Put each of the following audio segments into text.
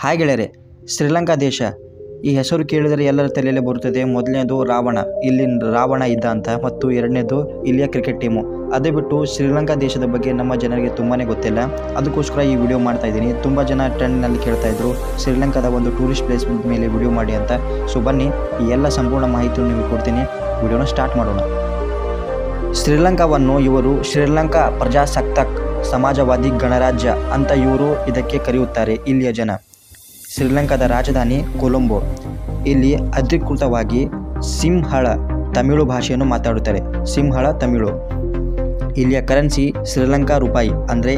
Hi ಗೆಳೆಯರೆ, ಶ್ರೀಲಂಕಾ ದೇಶ ಈ ಹೆಸರು ಕೇಳಿದರೆ ಎಲ್ಲರ ತಲೆಯಲ್ಲೇ ಬರುತ್ತದೆ. ಮೊದಲನೇದು ರಾವಣ, ಇಲ್ಲಿ ರಾವಣ ಇದ್ದ ಅಂತ, ಮತ್ತು ಎರಡನೇದು ಇಲ್ಲಿಯ ಕ್ರಿಕೆಟ್ ಟೀಮು. ಅದೇ ಬಿಟ್ಟು ಶ್ರೀಲಂಕಾ ದೇಶದ ಬಗ್ಗೆ ನಮ್ಮ ಜನರಿಗೆ ತುಂಬಾ ಗೊತ್ತಿಲ್ಲ. ಅದಕ್ಕೋಸ್ಕರ ಈ ವಿಡಿಯೋ ಮಾಡ್ತಾ ಇದ್ದೀನಿ. ತುಂಬ ಜನ ಟ್ರೆಂಡ್ನಲ್ಲಿ ಕೇಳ್ತಾ ಇದ್ರು ಶ್ರೀಲಂಕಾದ ಒಂದು ಟೂರಿಸ್ಟ್ ಪ್ಲೇಸ್ ಮೇಲೆ ವಿಡಿಯೋ ಮಾಡಿ ಅಂತ. ಸೊ ಬನ್ನಿ, ಈ ಎಲ್ಲ ಸಂಪೂರ್ಣ ಮಾಹಿತಿಯನ್ನು ನಿಮಗೆ ಕೊಡ್ತೀನಿ. ವಿಡಿಯೋನ ಸ್ಟಾರ್ಟ್ ಮಾಡೋಣ. ಶ್ರೀಲಂಕಾವನ್ನು ಇವರು ಶ್ರೀಲಂಕಾ ಪ್ರಜಾಸತ್ತಾತ್ಮಕ ಸಮಾಜವಾದಿ ಗಣರಾಜ್ಯ ಅಂತ ಇವರು ಇದಕ್ಕೆ ಕರೆಯುತ್ತಾರೆ. ಇಲ್ಲಿಯ ಜನ ಶ್ರೀಲಂಕಾದ ರಾಜಧಾನಿ ಕೊಲಂಬೋ. ಇಲ್ಲಿ ಅಧಿಕೃತವಾಗಿ ಸಿಂಹಳ ತಮಿಳು ಭಾಷೆಯನ್ನು ಮಾತಾಡುತ್ತಾರೆ. ಸಿಂಹಳ ತಮಿಳು. ಇಲ್ಲಿಯ ಕರೆನ್ಸಿ ಶ್ರೀಲಂಕಾ ರೂಪಾಯಿ ಅಂದರೆ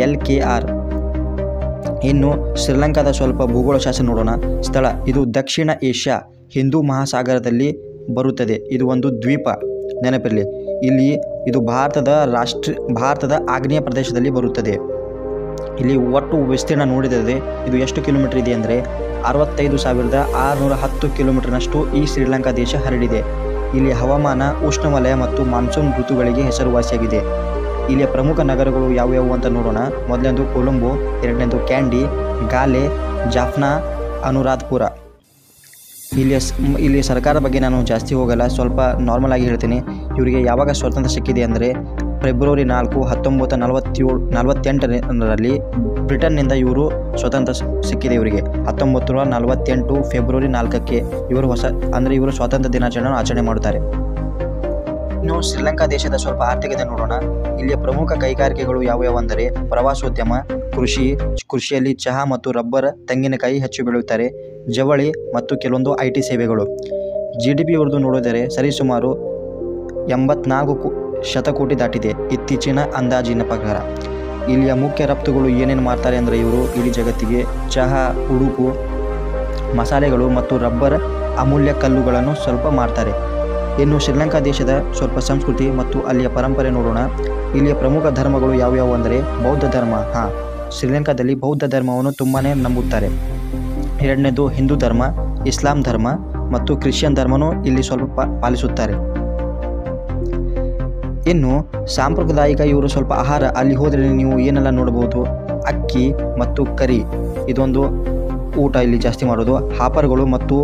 LKR. ಇನ್ನು ಶ್ರೀಲಂಕಾದ ಸ್ವಲ್ಪ ಭೂಗೋಳಶಾಸ್ತ್ರ ನೋಡೋಣ. ಸ್ಥಳ ಇದು ದಕ್ಷಿಣ ಏಷ್ಯಾ ಹಿಂದೂ ಮಹಾಸಾಗರದಲ್ಲಿ ಬರುತ್ತದೆ. ಇದು ಒಂದು ದ್ವೀಪ, ನೆನಪಿರಲಿ. ಇಲ್ಲಿ ಇದು ಭಾರತದ ಆಗ್ನೇಯ ಪ್ರದೇಶದಲ್ಲಿ ಬರುತ್ತದೆ. ಇಲ್ಲಿ ಒಟ್ಟು ವಿಸ್ತೀರ್ಣ ನೋಡಿದರೆ ಇದು ಎಷ್ಟು ಕಿಲೋಮೀಟರ್ ಇದೆ ಅಂದರೆ 65,610 ಕಿಲೋಮೀಟರ್ನಷ್ಟು ಈ ಶ್ರೀಲಂಕಾ ದೇಶ ಹರಡಿದೆ. ಇಲ್ಲಿ ಹವಾಮಾನ ಉಷ್ಣವಲಯ ಮತ್ತು ಮಾನ್ಸೂನ್ ಋತುಗಳಿಗೆ ಹೆಸರುವಾಸಿಯಾಗಿದೆ. ಇಲ್ಲಿಯ ಪ್ರಮುಖ ನಗರಗಳು ಯಾವ್ಯಾವು ಅಂತ ನೋಡೋಣ. ಮೊದಲನೇದು ಕೊಲಂಬೋ, ಎರಡನೇದು ಕ್ಯಾಂಡಿ, ಗಾಲೆ, ಜಾಫ್ನಾ, ಅನುರಾಧಪುರ. ಇಲ್ಲಿ ಸರ್ಕಾರ ಬಗ್ಗೆ ನಾನು ಜಾಸ್ತಿ ಹೋಗಲ್ಲ, ಸ್ವಲ್ಪ ನಾರ್ಮಲ್ ಆಗಿ ಹೇಳ್ತೀನಿ. ಇವರಿಗೆ ಯಾವಾಗ ಸ್ವಾತಂತ್ರ್ಯ ಸಿಕ್ಕಿದೆ ಅಂದರೆ ಫೆಬ್ರವರಿ 4, 1948ರಲ್ಲಿ ಬ್ರಿಟನ್ನಿಂದ ಇವರು ಸ್ವಾತಂತ್ರ್ಯ ಸಿಕ್ಕಿದೆ. ಇವರಿಗೆ 1948 ಫೆಬ್ರವರಿ 4ಕ್ಕೆ ಇವರು ಸ್ವಾತಂತ್ರ್ಯ ದಿನಾಚರಣೆಯನ್ನು ಆಚರಣೆ ಮಾಡುತ್ತಾರೆ. ಇನ್ನು ಶ್ರೀಲಂಕಾ ದೇಶದ ಸ್ವಲ್ಪ ಆರ್ಥಿಕತೆ ನೋಡೋಣ. ಇಲ್ಲಿಯ ಪ್ರಮುಖ ಕೈಗಾರಿಕೆಗಳು ಯಾವ್ಯಾವು ಅಂದರೆ ಪ್ರವಾಸೋದ್ಯಮ, ಕೃಷಿಯಲ್ಲಿ ಚಹಾ ಮತ್ತು ರಬ್ಬರ್, ತೆಂಗಿನಕಾಯಿ ಹೆಚ್ಚು ಬೆಳೆಯುತ್ತಾರೆ, ಜವಳಿ ಮತ್ತು ಕೆಲವೊಂದು IT ಸೇವೆಗಳು. GDP ಇವ್ರದ್ದು ನೋಡಿದರೆ ಸರಿಸುಮಾರು 84 ಶತಕೋಟಿ ದಾಟಿದೆ ಇತ್ತೀಚಿನ ಅಂದಾಜಿನ ಪ್ರಕಾರ. ಇಲ್ಲಿಯ ಮುಖ್ಯ ರಫ್ತುಗಳು ಏನೇನು ಮಾಡ್ತಾರೆ ಅಂದರೆ ಇವರು ಇಡೀ ಜಗತ್ತಿಗೆ ಚಹಾ, ಉಡುಪು, ಮಸಾಲೆಗಳು ಮತ್ತು ರಬ್ಬರ್, ಅಮೂಲ್ಯ ಕಲ್ಲುಗಳನ್ನು ಸ್ವಲ್ಪ ಮಾಡ್ತಾರೆ. ಇನ್ನು ಶ್ರೀಲಂಕಾ ದೇಶದ ಸ್ವಲ್ಪ ಸಂಸ್ಕೃತಿ ಮತ್ತು ಅಲ್ಲಿಯ ಪರಂಪರೆ ನೋಡೋಣ. ಇಲ್ಲಿಯ ಪ್ರಮುಖ ಧರ್ಮಗಳು ಯಾವ್ಯಾವು ಅಂದರೆ ಬೌದ್ಧ ಧರ್ಮ. ಶ್ರೀಲಂಕಾದಲ್ಲಿ ಬೌದ್ಧ ಧರ್ಮವನ್ನು ತುಂಬಾ ನಂಬುತ್ತಾರೆ. ಎರಡನೇದು ಹಿಂದೂ ಧರ್ಮ, ಇಸ್ಲಾಂ ಧರ್ಮ ಮತ್ತು ಕ್ರಿಶ್ಚಿಯನ್ ಧರ್ಮನೂ ಇಲ್ಲಿ ಸ್ವಲ್ಪ ಪಾಲಿಸುತ್ತಾರೆ. ಇನ್ನು ಸಾಂಪ್ರದಾಯಿಕ ಇವರು ಸ್ವಲ್ಪ ಆಹಾರ, ಅಲ್ಲಿ ಹೋದರೆ ನೀವು ಏನೆಲ್ಲ ನೋಡ್ಬೋದು, ಅಕ್ಕಿ ಮತ್ತು ಕರಿ, ಇದೊಂದು ಊಟ ಇಲ್ಲಿ ಜಾಸ್ತಿ ಮಾಡೋದು. ಹಾಪರ್ಗಳು ಮತ್ತು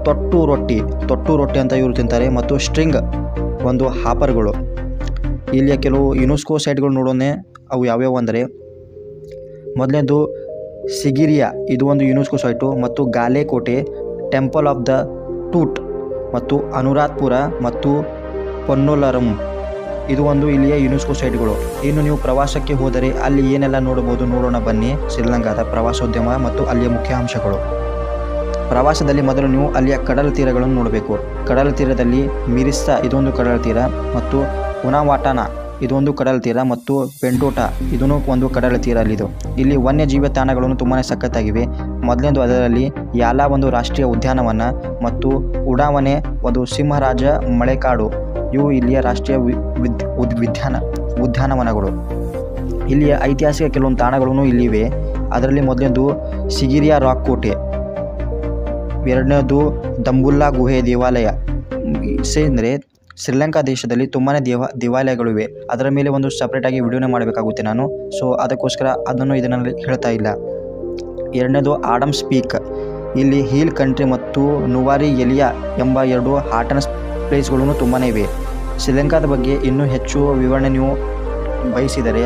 ತೊಟ್ಟು ರೊಟ್ಟಿ ಅಂತ ಇವರು ತಿಂತಾರೆ, ಮತ್ತು ಸ್ಟ್ರಿಂಗ್ ಒಂದು ಹಾಪರ್ಗಳು. ಇಲ್ಲಿಯ ಕೆಲವು ಯುನೆಸ್ಕೋ ಸೈಟ್ಗಳು ನೋಡೋಣ. ಅವು ಯಾವ್ಯಾವು ಅಂದರೆ ಮೊದಲನೇದು ಸಿಗಿರಿಯಾ, ಇದು ಒಂದು ಯುನೆಸ್ಕೋ ಸೈಟು, ಮತ್ತು ಗಾಲೆ ಕೋಟೆ, ಟೆಂಪಲ್ ಆಫ್ ದ ಟೂಟ್, ಮತ್ತು ಅನುರಾಧಪುರ ಮತ್ತು ಪೊನ್ನೊಲರಂ, ಇದು ಒಂದು ಇಲ್ಲಿಯ ಯುನೆಸ್ಕೋ ಸೈಟ್ಗಳು. ಇನ್ನು ನೀವು ಪ್ರವಾಸಕ್ಕೆ ಹೋದರೆ ಅಲ್ಲಿ ಏನೆಲ್ಲ ನೋಡಬಹುದು ನೋಡೋಣ ಬನ್ನಿ. ಶ್ರೀಲಂಕಾದ ಪ್ರವಾಸೋದ್ಯಮ ಮತ್ತು ಅಲ್ಲಿಯ ಮುಖ್ಯ ಅಂಶಗಳು. ಪ್ರವಾಸದಲ್ಲಿ ಮೊದಲು ನೀವು ಅಲ್ಲಿಯ ಕಡಲ ತೀರಗಳನ್ನು ನೋಡಬೇಕು. ಕಡಲ ತೀರದಲ್ಲಿ ಮಿರಿಸ್ಸಾ, ಇದೊಂದು ಕಡಲ ತೀರ, ಮತ್ತು ಉನಾವಾಟಾನ, ಇದೊಂದು ಕಡಲ ತೀರ, ಮತ್ತು ಪೆಂಟೋಟಾ, ಇದೂ ಒಂದು ಕಡಲ ತೀರ ಅಲ್ಲಿದು. ಇಲ್ಲಿ ವನ್ಯಜೀವಿ ತಾಣಗಳನ್ನು ತುಂಬಾ ಸಖತ್ತಾಗಿವೆ. ಮೊದಲನೇದು ಅದರಲ್ಲಿ ಯಾಲಾ ಒಂದು ರಾಷ್ಟ್ರೀಯ ಉದ್ಯಾನವನ, ಮತ್ತು ಉಡಾವಣೆ ಒಂದು ಸಿಂಹರಾಜ ಮಳೆಕಾಡು, ಇವು ಇಲ್ಲಿಯ ರಾಷ್ಟ್ರೀಯ ಉದ್ಯಾನವನಗಳು. ಇಲ್ಲಿಯ ಐತಿಹಾಸಿಕ ಕೆಲವೊಂದು ತಾಣಗಳೂ ಇಲ್ಲಿವೆ. ಅದರಲ್ಲಿ ಮೊದಲನೇದು ಸಿಗಿರಿಯಾ ರಾಕ್ ಕೋಟೆ, ಎರಡನೇದು ದಂಬುಲ್ಲಾ ಗುಹೆ ದೇವಾಲಯ. ಅಂದರೆ ಶ್ರೀಲಂಕಾ ದೇಶದಲ್ಲಿ ತುಂಬಾ ದೇವಾಲಯಗಳಿವೆ. ಅದರ ಮೇಲೆ ಒಂದು ಸಪ್ರೇಟಾಗಿ ವಿಡಿಯೋನೇ ಮಾಡಬೇಕಾಗುತ್ತೆ ನಾನು. ಸೊ ಅದಕ್ಕೋಸ್ಕರ ಇದನ್ನು ಹೇಳ್ತಾ ಇಲ್ಲ. ಎರಡನೇದು ಆಡಮ್ಸ್ ಪೀಕ್, ಇಲ್ಲಿ ಹೀಲ್ ಕಂಟ್ರಿ ಮತ್ತು ನುವಾರಿ ಎಲಿಯಾ ಎಂಬ 2 ಹಾಟನ್ ಪ್ಲೇಸ್ಗಳೂ ತುಂಬಾ ಇವೆ. ಶ್ರೀಲಂಕಾದ ಬಗ್ಗೆ ಇನ್ನೂ ಹೆಚ್ಚು ವಿವರಣೆ ನೀವು ಬಯಸಿದರೆ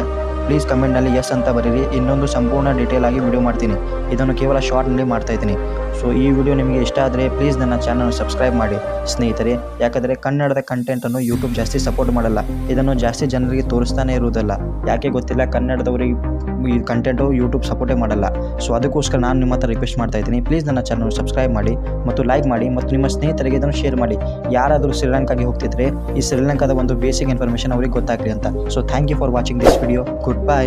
ಪ್ಲೀಸ್ ಕಮೆಂಟ್ನಲ್ಲಿ ಎಸ್ ಅಂತ ಬರೀರಿ. ಇನ್ನೊಂದು ಸಂಪೂರ್ಣ ಡೀಟೇಲ್ ಆಗಿ ವಿಡಿಯೋ ಮಾಡ್ತೀನಿ. ಇದನ್ನು ಕೇವಲ ಶಾರ್ಟ್ನಲ್ಲಿ ಮಾಡ್ತಾಯಿದ್ದೀನಿ. ಸೊ ಈ ವಿಡಿಯೋ ನಿಮಗೆ ಇಷ್ಟ ಆದರೆ ಪ್ಲೀಸ್ ನನ್ನ ಚಾನಲ್ ಸಬ್ಸ್ಕ್ರೈಬ್ ಮಾಡಿ ಸ್ನೇಹಿತರೆ. ಯಾಕಂದರೆ ಕನ್ನಡದ ಕಂಟೆಂಟನ್ನು ಯೂಟ್ಯೂಬ್ ಜಾಸ್ತಿ ಸಪೋರ್ಟ್ ಮಾಡಲ್ಲ. ಇದನ್ನು ಜಾಸ್ತಿ ಜನರಿಗೆ ತೋರಿಸ್ತಾನೆ ಇರುವುದಲ್ಲ, ಯಾಕೆ ಗೊತ್ತಿಲ್ಲ. ಕನ್ನಡದವರಿಗೆ ಈ ಕಂಟೆಂಟು ಯೂಟ್ಯೂಬ್ ಸಪೋರ್ಟೇ ಮಾಡಲ್ಲ. ಸೊ ಅದಕ್ಕೋಸ್ಕರ ನಾನು ನಿಮ್ಮ ಹತ್ರ ರಿಕ್ವೆಸ್ಟ್ ಮಾಡ್ತಾ ಇದ್ದೀನಿ, ಪ್ಲೀಸ್ ನನ್ನ ಚಾನಲ್ ಸಬ್ಸ್ಕ್ರೈಬ್ ಮಾಡಿ ಮತ್ತು ಲೈಕ್ ಮಾಡಿ, ಮತ್ತು ನಿಮ್ಮ ಸ್ನೇಹಿತರಿಗೆ ಇದನ್ನು ಶೇರ್ ಮಾಡಿ. ಯಾರಾದರೂ ಶ್ರೀಲಂಕಾಗೆ ಹೋಗ್ತಿದ್ರೆ ಈ ಶ್ರೀಲಂಕಾದ ಒಂದು ಬೇಸಿಕ್ ಇನ್ಫಾರ್ಮೇಷನ್ ಅವ್ರಿಗೆ ಗೊತ್ತಾಗಲಿ ಅಂತ. So thank you for watching this video. Good by.